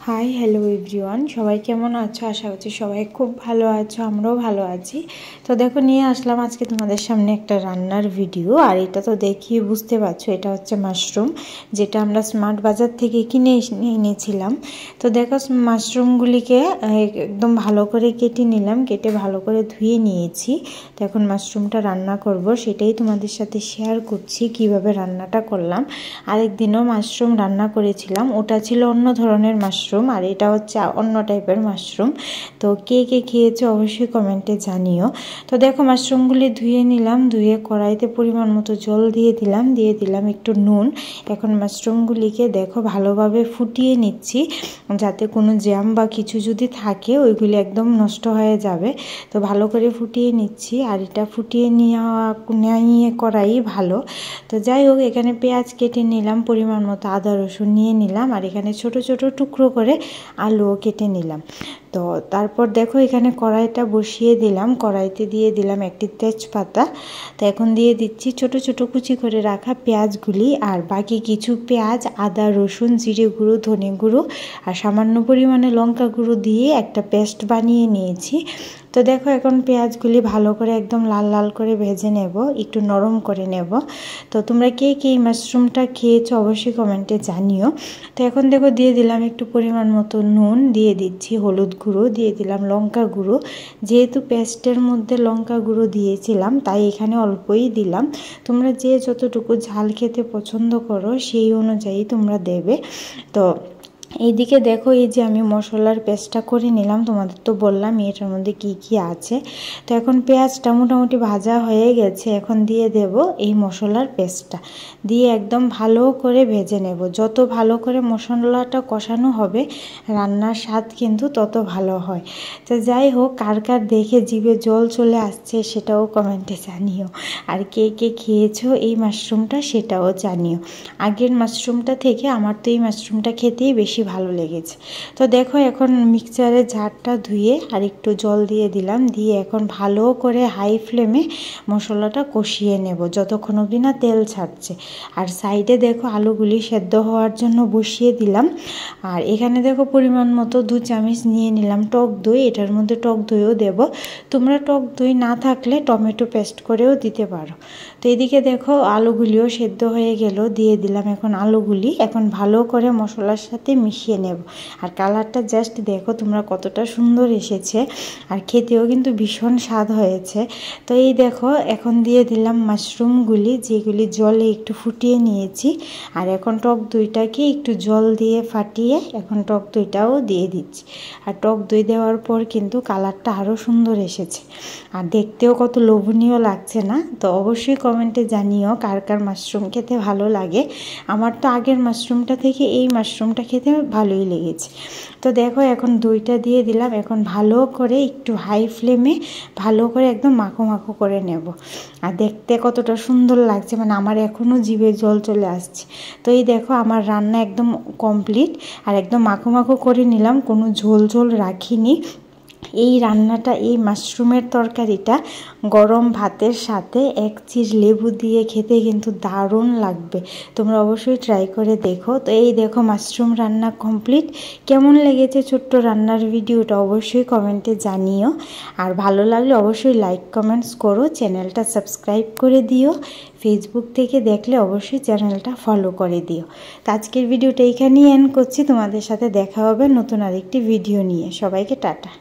Hi hello everyone, সবাই কেমন আছো? আশা করছি সবাই খুব ভালো আছো, আমরাও ভালো আছি। তো দেখো নিয়ে আসলাম আজকে তোমাদের সামনে একটা রান্নার ভিডিও। আর এটা তো দেখিয়ে বুঝতে পারছো, এটা হচ্ছে মাশরুম, যেটা আমরা স্মার্ট বাজার থেকে কিনে এনেছিলাম। তো দেখো মাশরুমগুলিকে একদম ভালো করে কেটে নিলাম, কেটে ভালো করে ধুয়ে নিয়েছি। তো এখন মাশরুমটা রান্না করব, সেটাই তোমাদের সাথে শেয়ার করছি কিভাবে রান্নাটা করলাম। আরেকদিনও মাশরুম রান্না করেছিলাম, ওটা ছিল অন্য ধরনের মাশরুম, আর এটা হচ্ছে অন্য টাইপের মাশরুম। তো কে কে খেয়েছো অবশ্যই কমেন্টে জানিও। তো দেখো মাশরুমগুলি ধুয়ে নিলাম, ধুয়ে কড়াইতে পরিমাণ মতো জল দিয়ে দিলাম একটু নুন। এখন মাশরুমগুলিকে দেখো ভালোভাবে ফুটিয়ে নিচ্ছি, যাতে কোনো জ্যাম বা কিছু যদি থাকে ওইগুলি একদম নষ্ট হয়ে যাবে। তো ভালো করে ফুটিয়ে নিচ্ছি, আর এটা ফুটিয়ে নিয়ে করাই ভালো। তো যাই হোক, এখানে পেঁয়াজ কেটে নিলাম, পরিমাণ মতো আদা রসুন নিয়ে নিলাম, আর এখানে ছোট ছোট টুকরো করে আলুও কেটে নিলাম। তো তারপর দেখো এখানে কড়াইটা বসিয়ে দিলাম, কড়াইতে দিয়ে দিলাম একটি তেজপাতা। তো এখন দিয়ে দিচ্ছি ছোট ছোট কুচি করে রাখা পেঁয়াজগুলি, আর বাকি কিছু পেঁয়াজ, আদা রসুন, জিরে গুঁড়ো, ধনে গুঁড়ো আর সামান্য পরিমাণে লঙ্কা গুঁড়ো দিয়ে একটা পেস্ট বানিয়ে নিয়েছি। তো দেখো এখন পেঁয়াজগুলি ভালো করে একদম লাল লাল করে ভেজে নেব, একটু নরম করে নেব। তো তোমরা কে কে এই মাশরুমটা খেয়েছো অবশ্যই কমেন্টে জানিও। তো এখন দেখো দিয়ে দিলাম একটু পরিমাণ মতো নুন, দিয়ে দিচ্ছি হলুদ গুঁড়ো, দিয়ে দিলাম লঙ্কা গুঁড়ো। যেহেতু পেস্টের মধ্যে লঙ্কা গুঁড়ো দিয়েছিলাম তাই এখানে অল্পই দিলাম। তোমরা যে যতটুকু ঝাল খেতে পছন্দ করো সেই অনুযায়ী তোমরা দেবে। তো এইদিকে দেখো এই যে আমি মশলার পেস্টটা করে নিলাম, তোমাদের তো বললাম এটার মধ্যে কি কি আছে। তো এখন পেঁয়াজটা মোটামুটি ভাজা হয়ে গেছে, এখন দিয়ে দেব এই মশলার পেস্টটা, দিয়ে একদম ভালো করে ভেজে নেব। যত ভালো করে মশলাটা কষানো হবে রান্নার স্বাদ কিন্তু তত ভালো হয়। তো যাই হোক, কার কার দেখে জিভে জল চলে আসছে সেটাও কমেন্টে জানিও, আর কে কে খেয়েছো এই মাশরুমটা সেটাও জানিও। আগের মাশরুমটা থেকে আমার তো এই মাশরুমটা খেতেই বেশি ভালো লেগেছে। তো দেখো এখন মিক্সচারের ঝাড়টা ধুয়ে আর একটু জল দিয়ে দিলাম, দিয়ে এখন ভালো করে হাই ফ্লেমে মশলাটা কষিয়ে নেব যতক্ষণ অবধি না তেল ছাড়ছে। আর সাইডে দেখো আলুগুলি সেদ্ধ হওয়ার জন্য বসিয়ে দিলাম। আর এখানে দেখো পরিমাণ মতো 2 চামচ নিয়ে নিলাম টক দই, এটার মধ্যে টক দইও দেব। তোমরা টক দই না থাকলে টমেটো পেস্ট করেও দিতে পারো। তো এদিকে দেখো আলুগুলিও সেদ্ধ হয়ে গেল, দিয়ে দিলাম এখন আলুগুলি। এখন ভালো করে মশলার সাথে মিশিয়ে নেব। আর কালারটা জাস্ট দেখো তোমরা কতটা সুন্দর এসেছে, আর খেতেও কিন্তু ভীষণ স্বাদ হয়েছে। তো এই দেখো এখন দিয়ে দিলাম মাশরুমগুলি, যেগুলি জলে একটু ফুটিয়ে নিয়েছি। আর এখন টক দইটাকে একটু জল দিয়ে ফাটিয়ে এখন টক দইটাও দিয়ে দিচ্ছি। আর টক দই দেওয়ার পর কিন্তু কালারটা আরও সুন্দর এসেছে, আর দেখতেও কত লোভনীয় লাগছে না? তো অবশ্যই কমেন্টে জানিও কার কার মাশরুম খেতে ভালো লাগে। আমার তো আগের মাশরুমটা থেকে এই মাশরুমটা খেতে ভালোই লেগেছে। তো দেখো এখন দইটা দিয়ে দিলাম, এখন ভালো করে একটু হাই ফ্লেমে ভালো করে একদম মাখো মাখো করে নেব। আর দেখতে কতটা সুন্দর লাগছে, মানে আমার এখনও জিভে জল চলে আসছে। তো এই দেখো আমার রান্না একদম কমপ্লিট, আর একদম মাখো মাখো করে নিলাম, কোনো ঝোল ঝোল রাখিনি। এই রান্নাটা, এই মাশরুমের তরকারিটা গরম ভাতের সাথে 1 চিড় লেবু দিয়ে খেতে কিন্তু দারুণ লাগবে। তোমরা অবশ্যই ট্রাই করে দেখো। তো এই দেখো মাশরুম রান্না কমপ্লিট। কেমন লেগেছে ছোট্ট রান্নার ভিডিওটা অবশ্যই কমেন্টে জানিও, আর ভালো লাগলে অবশ্যই লাইক কমেন্টস করো, চ্যানেলটা সাবস্ক্রাইব করে দিও। ফেসবুক থেকে দেখলে অবশ্যই চ্যানেলটা ফলো করে দিও। তো আজকের ভিডিওটা এখানেই এন্ড করছি, তোমাদের সাথে দেখা হবে নতুন আরেকটি ভিডিও নিয়ে। সবাইকে টাটা।